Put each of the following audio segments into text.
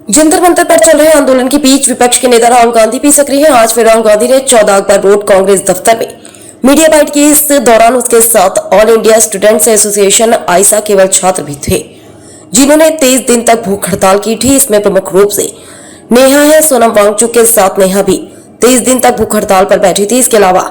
जंतर मंतर पर चल रहे आंदोलन के बीच विपक्ष के नेता राहुल गांधी भी सक्रिय हैं। आज फिर राहुल गांधी ने 14 अकबर रोड कांग्रेस दफ्तर में मीडिया बाइट की। इस दौरान उसके साथ ऑल इंडिया स्टूडेंट्स एसोसिएशन आइसा केवल छात्र भी थे, जिन्होंने 23 दिन तक भूख हड़ताल की थी। इसमें प्रमुख रूप से नेहा है। सोनम वांगचुक के साथ नेहा भी 23 दिन तक भूख हड़ताल पर बैठी थी। इसके अलावा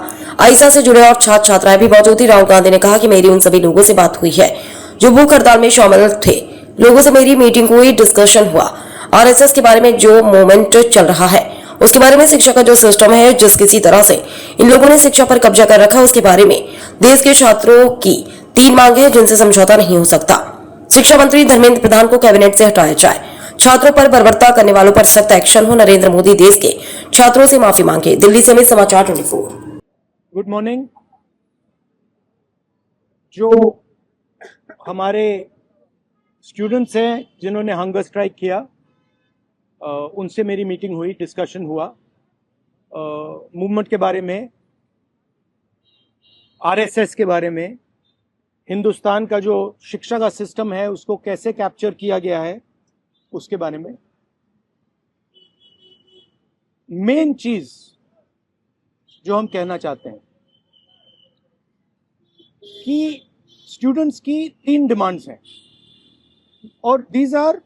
आइसा से जुड़े और छात्र छात्राएं भी मौजूद थी। राहुल गांधी ने कहा कि मेरी उन सभी लोगों से बात हुई है जो भूख हड़ताल में शामिल थे। लोगों से मेरी मीटिंग हुई, डिस्कशन हुआ। आरएसएस के बारे में जो मूवमेंट चल रहा है उसके बारे में, शिक्षा का जो सिस्टम है, जिस किसी तरह से इन लोगों ने शिक्षा पर कब्जा कर रखा उसके बारे में। देश के छात्रों की 3 मांग है जिनसे समझौता नहीं हो सकता। शिक्षा मंत्री धर्मेंद्र प्रधान को कैबिनेट से हटाया जाए, छात्रों पर बर्बरता करने वालों पर सख्त एक्शन हो, नरेंद्र मोदी देश के छात्रों से माफी मांगे। दिल्ली से अमित, समाचार 24। Good morning. जो हमारे स्टूडेंट्स हैं जिन्होंने हंगर स्ट्राइक किया, उनसे मेरी मीटिंग हुई, डिस्कशन हुआ मूवमेंट के बारे में, आरएसएस के बारे में, हिंदुस्तान का जो शिक्षा का सिस्टम है उसको कैसे कैप्चर किया गया है उसके बारे में। मेन चीज जो हम कहना चाहते हैं कि स्टूडेंट्स की 3 डिमांड्स हैं और these are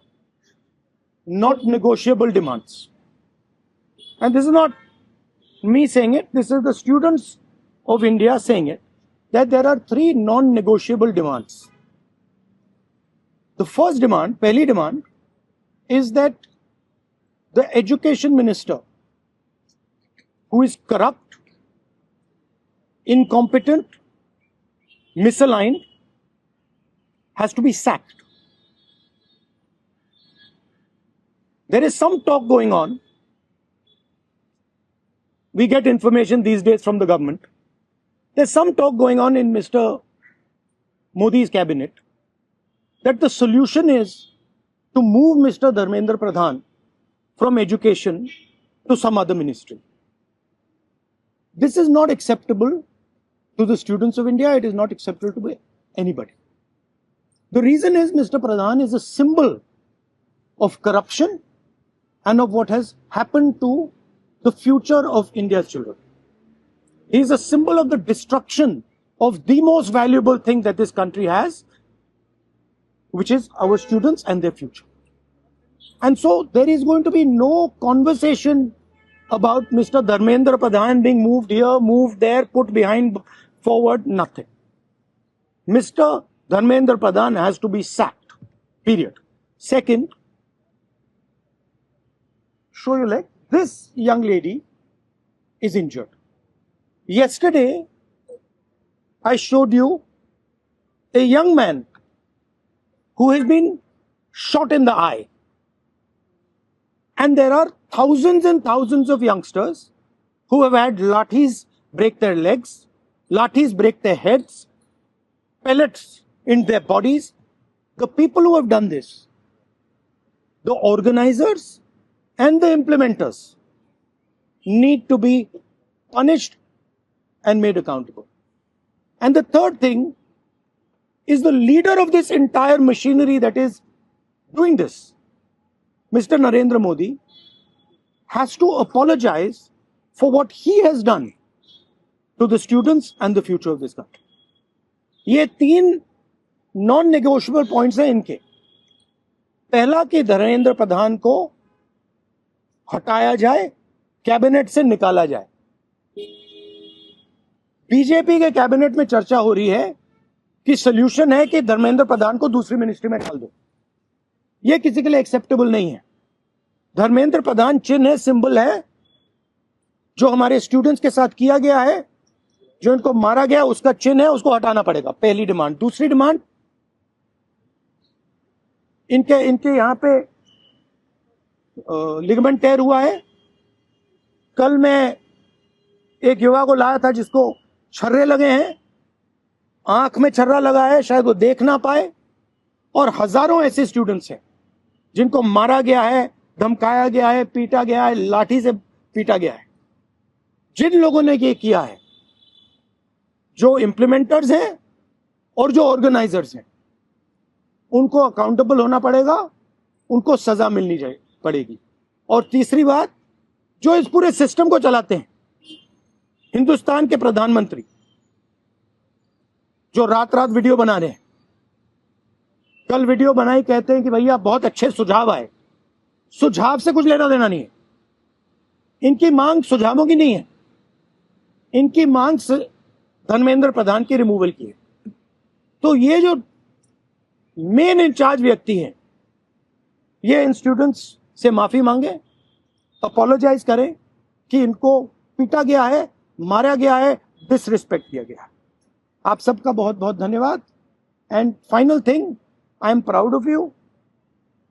not negotiable demands, and this is not me saying it, this is the students of India saying it, that there are 3 non-negotiable demands. The first demand, pehli demand, is that the education minister, who is corrupt, incompetent, misaligned, has to be sacked. There is some talk going on. We get information these days from the government. There's some talk going on in Mr. Modi's cabinet that the solution is to move Mr. Dharmendra Pradhan from education to some other ministry. This is not acceptable to the students of India. It is not acceptable to anybody. The reason is Mr. Pradhan is a symbol of corruption and of what has happened to the future of India's children. He is a symbol of the destruction of the most valuable thing that this country has, which is our students and their future. And so there is going to be no conversation about Mr. Dharmendra Pradhan being moved here, moved there, put behind, forward, nothing. Mr. Dharmendra Pradhan has to be sacked, period. Second, show you like this young lady is injured. Yesterday, I showed you a young man who has been shot in the eye. And there are thousands and thousands of youngsters who have had lathis break their legs, lathis break their heads, pellets in their bodies. The people who have done this, the organizers and the implementers, need to be punished and made accountable. And the third thing is the leader of this entire machinery that is doing this, Mr. Narendra Modi, has to apologize for what he has done to the students and the future of this country. ये 3 non-negotiable points हैं इनके। पहला कि धर्मेंद्र प्रधान को हटाया जाए, cabinet से निकाला जाए। बीजेपी के कैबिनेट में चर्चा हो रही है कि सॉल्यूशन है कि धर्मेंद्र प्रधान को दूसरी मिनिस्ट्री में डाल दो। यह किसी के लिए एक्सेप्टेबल नहीं है। धर्मेंद्र प्रधान चिन्ह है, सिंबल है, जो हमारे स्टूडेंट्स के साथ किया गया है, जो इनको मारा गया उसका चिन्ह है, उसको हटाना पड़ेगा। पहली डिमांड। दूसरी डिमांड, इनके यहां पे लिगामेंट टेयर हुआ है। कल मैं एक युवा को लाया था जिसको छर्रे लगे हैं, आंख में छर्रा लगा है, शायद वो देख ना पाए। और हजारों ऐसे स्टूडेंट्स हैं जिनको मारा गया है, धमकाया गया है, पीटा गया है, लाठी से पीटा गया है। जिन लोगों ने ये किया है, जो इम्प्लीमेंटर्स हैं और जो ऑर्गेनाइजर्स हैं, उनको अकाउंटेबल होना पड़ेगा, उनको सजा मिलनी चाहिए। पड़ेगी। और तीसरी बात, जो इस पूरे सिस्टम को चलाते हैं, हिंदुस्तान के प्रधानमंत्री जो रात रात वीडियो बना रहे हैं, कल वीडियो बनाई, कहते हैं कि भैया बहुत अच्छे सुझाव आए। सुझाव से कुछ लेना देना नहीं है। इनकी मांग सुझावों की नहीं है, इनकी मांग धर्मेंद्र प्रधान की रिमूवल की है। तो ये जो मेन इंचार्ज व्यक्ति हैं, ये इन स्टूडेंट्स से माफी मांगे, अपोलोजाइज करें कि इनको पीटा गया है, मारा गया है, डिसरिस्पेक्ट किया गया है। आप सबका बहुत बहुत धन्यवाद। And final thing, I am proud of you.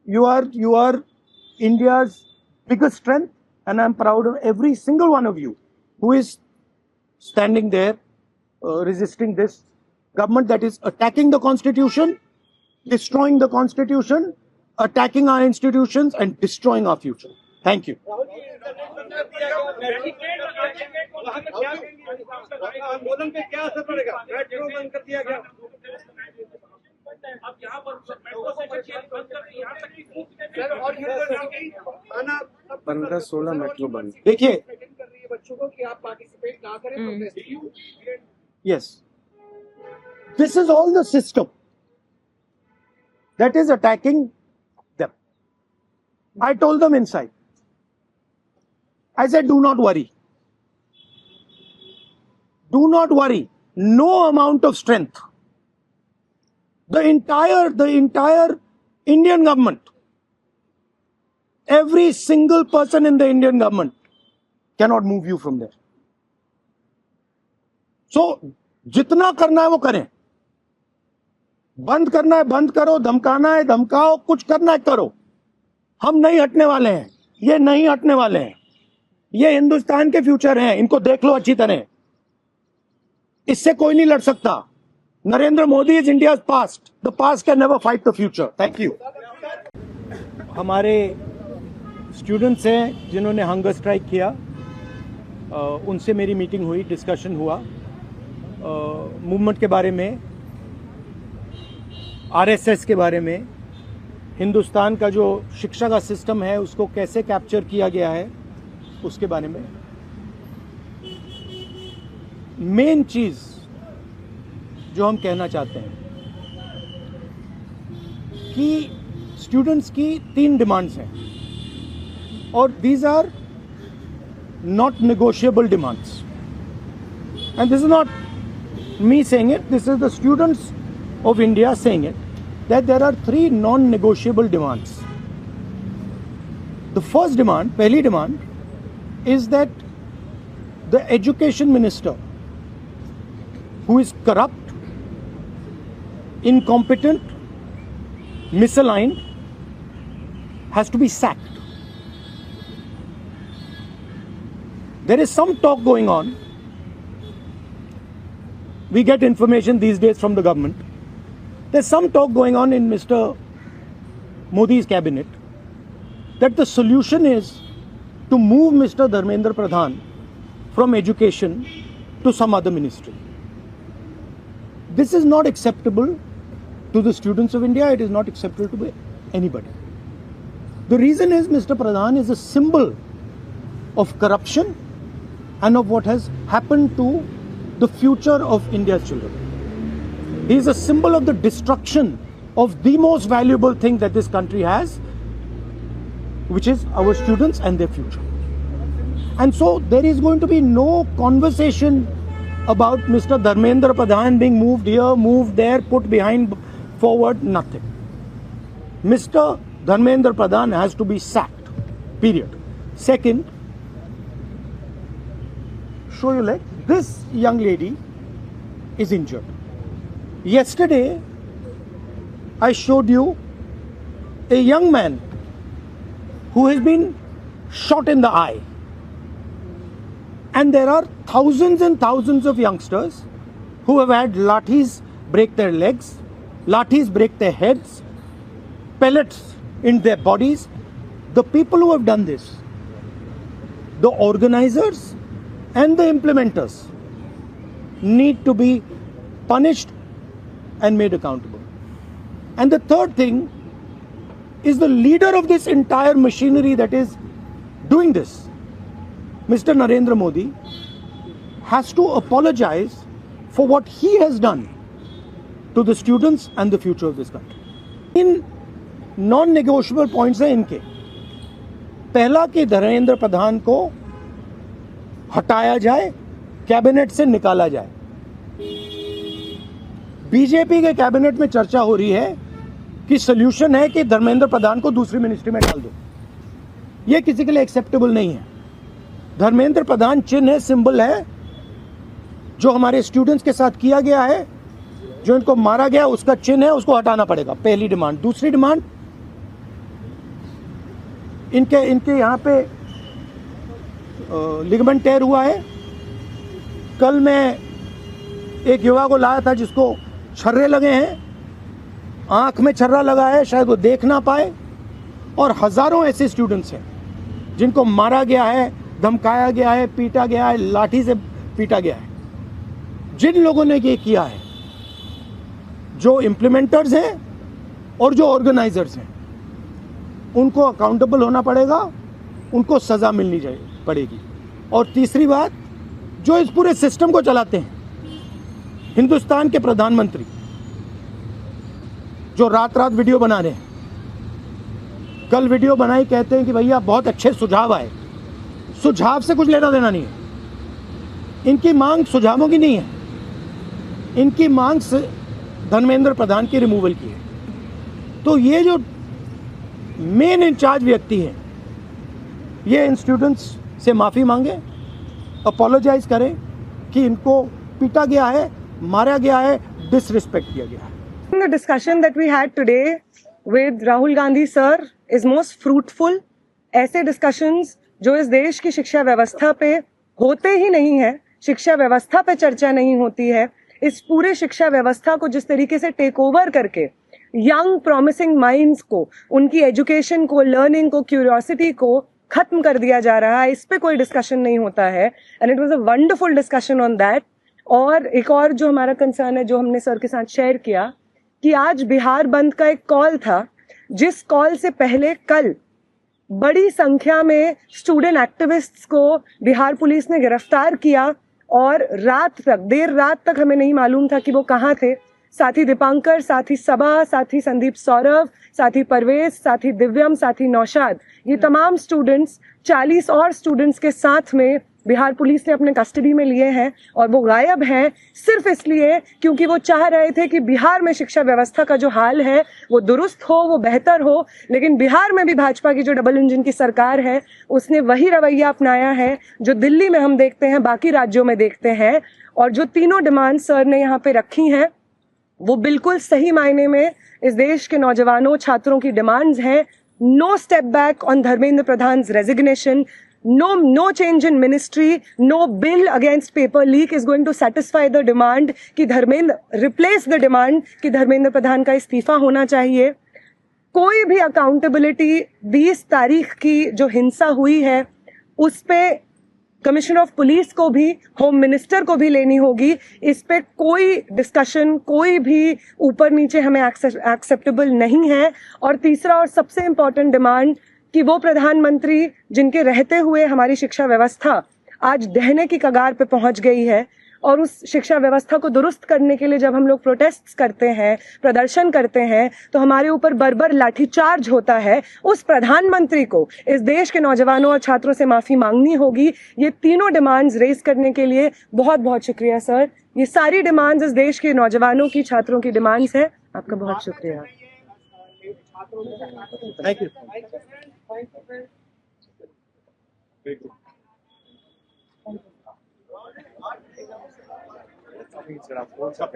You are India's biggest strength, and I'm proud of every single one of you who is standing there resisting this government that is attacking the constitution, destroying the constitution, attacking our institutions and destroying our future. Thank you. आंदोलन पे क्या असर पड़ेगा? Metro बंद कर दिया गया। अब यहाँ पर मेट्रो स्टेशन बंद कर दी, यहाँ तक कि सर और 15-16 मेट्रो बंद। देखिए, कर रही है बच्चों को कि आप पार्टिसिपेट ना करें। yes, this is all the system that is attacking them. I told them inside, I said, do not worry. Do not worry. No amount of strength. The entire Indian government, every single person in the Indian government cannot move you from there. So, जितना करना है वो करें। बंद करना है बंद करो, धमकाना है धमकाओ, कुछ करना है करो। हम नहीं हटने वाले हैं, ये नहीं हटने वाले हैं। ये हिंदुस्तान के फ्यूचर हैं, इनको देख लो अच्छी तरह। इससे कोई नहीं लड़ सकता। Narendra Modi is India's past, the past can never fight the future. Thank you. हमारे स्टूडेंट्स हैं जिन्होंने हंगर स्ट्राइक किया, उनसे मेरी मीटिंग हुई, डिस्कशन हुआ मूवमेंट के बारे में, आरएसएस के बारे में, हिंदुस्तान का जो शिक्षा का सिस्टम है उसको कैसे कैप्चर किया गया है उसके बारे में। मेन चीज जो हम कहना चाहते हैं कि स्टूडेंट्स की 3 डिमांड्स हैं और these are not negotiable demands. And this is not me saying it, this is the students of India saying it, that there are 3 non-negotiable demands. The first demand, pehli demand, is that the education minister, who is corrupt, incompetent, misaligned, has to be sacked. There is some talk going on. We get information these days from the government. There's some talk going on in Mr. Modi's cabinet that the solution is to move Mr. Dharmendra Pradhan from education to some other ministry. This is not acceptable to the students of India. It is not acceptable to anybody. The reason is Mr. Pradhan is a symbol of corruption and of what has happened to the future of India's children. He is a symbol of the destruction of the most valuable thing that this country has, which is our students and their future. And so there is going to be no conversation about Mr. Dharmendra Pradhan being moved here, moved there, put behind, forward, nothing. Mr. Dharmendra Pradhan has to be sacked, period. Second, show your leg. This young lady is injured. Yesterday, I showed you a young man who has been shot in the eye. And there are thousands and thousands of youngsters who have had lathis break their legs, lathis break their heads, pellets in their bodies. The people who have done this, the organizers and the implementers, need to be punished and made accountable. And the third thing is the leader of this entire machinery that is doing this. Mr. Narendra Modi has to apologize for what he has done to the students and the future of this country. In non negotiable points हैं इनके. पहला कि धर्मेंद्र प्रधान को हटाया जाए, cabinet से निकाला जाए. बीजेपी के कैबिनेट में चर्चा हो रही है कि सोल्यूशन है कि धर्मेंद्र प्रधान को दूसरी मिनिस्ट्री में डाल दो. यह किसी के लिए एक्सेप्टेबल नहीं है. धर्मेंद्र प्रधान चिन्ह है, सिंबल है, जो हमारे स्टूडेंट्स के साथ किया गया है, जो इनको मारा गया उसका चिन्ह है, उसको हटाना पड़ेगा. पहली डिमांड. दूसरी डिमांड, इनके यहाँ पे लिगामेंट टेयर हुआ है. कल मैं एक युवा को लाया था जिसको छर्रे लगे हैं, आंख में छर्रा लगा है, शायद वो देख ना पाए. और हजारों ऐसे स्टूडेंट्स हैं जिनको मारा गया है, धमकाया गया है, पीटा गया है, लाठी से पीटा गया है. जिन लोगों ने ये किया है, जो इम्प्लीमेंटर्स हैं और जो ऑर्गेनाइजर्स हैं, उनको अकाउंटेबल होना पड़ेगा, उनको सजा मिलनी पड़ेगी. और तीसरी बात, जो इस पूरे सिस्टम को चलाते हैं, हिंदुस्तान के प्रधानमंत्री, जो रात रात वीडियो बना रहे हैं. कल वीडियो बनाई, कहते हैं कि भैया बहुत अच्छे सुझाव आए. सुझाव से कुछ लेना देना नहीं है. इनकी मांग सुझावों की नहीं है, इनकी मांग धर्मेंद्र प्रधान की रिमूवल की है. तो ये जो मेन इंचार्ज व्यक्ति हैं, ये इन स्टूडेंट्स से माफ़ी मांगे, अपोलोजाइज करें कि इनको पीटा गया है, मारा गया है, डिसरिस्पेक्ट किया गया है. The discussion that we had today with Rahul Gandhi sir is most fruitful. ऐसे discussions जो इस देश की शिक्षा व्यवस्था पे होते ही नहीं है, शिक्षा व्यवस्था पे चर्चा नहीं होती है, इस पूरे शिक्षा व्यवस्था को जिस तरीके से टेक ओवर करके यंग प्रॉमिसिंग माइंड्स को, उनकी एजुकेशन को, लर्निंग को, क्यूरियोसिटी को खत्म कर दिया जा रहा है, इस पे कोई डिस्कशन नहीं होता है. And it was a wonderful discussion on that. और एक और जो हमारा कंसर्न है, जो हमने सर के साथ शेयर किया, कि आज बिहार बंद का एक कॉल था, जिस कॉल से पहले कल बड़ी संख्या में स्टूडेंट एक्टिविस्ट्स को बिहार पुलिस ने गिरफ्तार किया. और रात तक, देर रात तक हमें नहीं मालूम था कि वो कहाँ थे. साथी दीपांकर, साथी सबा, साथी संदीप सौरभ, साथी परवेज, साथी दिव्यम, साथी नौशाद, ये तमाम स्टूडेंट्स 40 और स्टूडेंट्स के साथ में बिहार पुलिस ने अपने कस्टडी में लिए हैं. और वो गायब हैं सिर्फ इसलिए क्योंकि वो चाह रहे थे कि बिहार में शिक्षा व्यवस्था का जो हाल है वो दुरुस्त हो, वो बेहतर हो. लेकिन बिहार में भी भाजपा की जो डबल इंजन की सरकार है, उसने वही रवैया अपनाया है जो दिल्ली में हम देखते हैं, बाकी राज्यों में देखते हैं. और जो तीनों डिमांड सर ने यहाँ पे रखी हैं, वो बिल्कुल सही मायने में इस देश के नौजवानों, छात्रों की डिमांड्स हैं. No step back on Dharmendra Pradhan resignation. No change in ministry, no bill against paper leak is going to satisfy the demand कि replace the demand कि धर्मेंद्र प्रधान का इस्तीफा होना चाहिए. कोई भी accountability 20 तारीख की जो हिंसा हुई है, उस पे कमिश्नर ऑफ पुलिस को भी, होम मिनिस्टर को भी लेनी होगी. इस पे कोई डिस्कशन, कोई भी ऊपर नीचे हमें एक्सेप्टेबल नहीं है. और तीसरा और सबसे इम्पोर्टेंट डिमांड कि वो प्रधानमंत्री जिनके रहते हुए हमारी शिक्षा व्यवस्था आज ढहने की कगार पे पहुंच गई है, और उस शिक्षा व्यवस्था को दुरुस्त करने के लिए जब हम लोग प्रोटेस्ट करते हैं, प्रदर्शन करते हैं, तो हमारे ऊपर बर्बर लाठीचार्ज होता है. उस प्रधानमंत्री को इस देश के नौजवानों और छात्रों से माफी मांगनी होगी. ये तीनों डिमांड्स रेज करने के लिए बहुत बहुत शुक्रिया सर. ये सारी डिमांड्स इस देश के नौजवानों की, छात्रों की डिमांड्स है. आपका बहुत शुक्रिया. Thank you. Será força,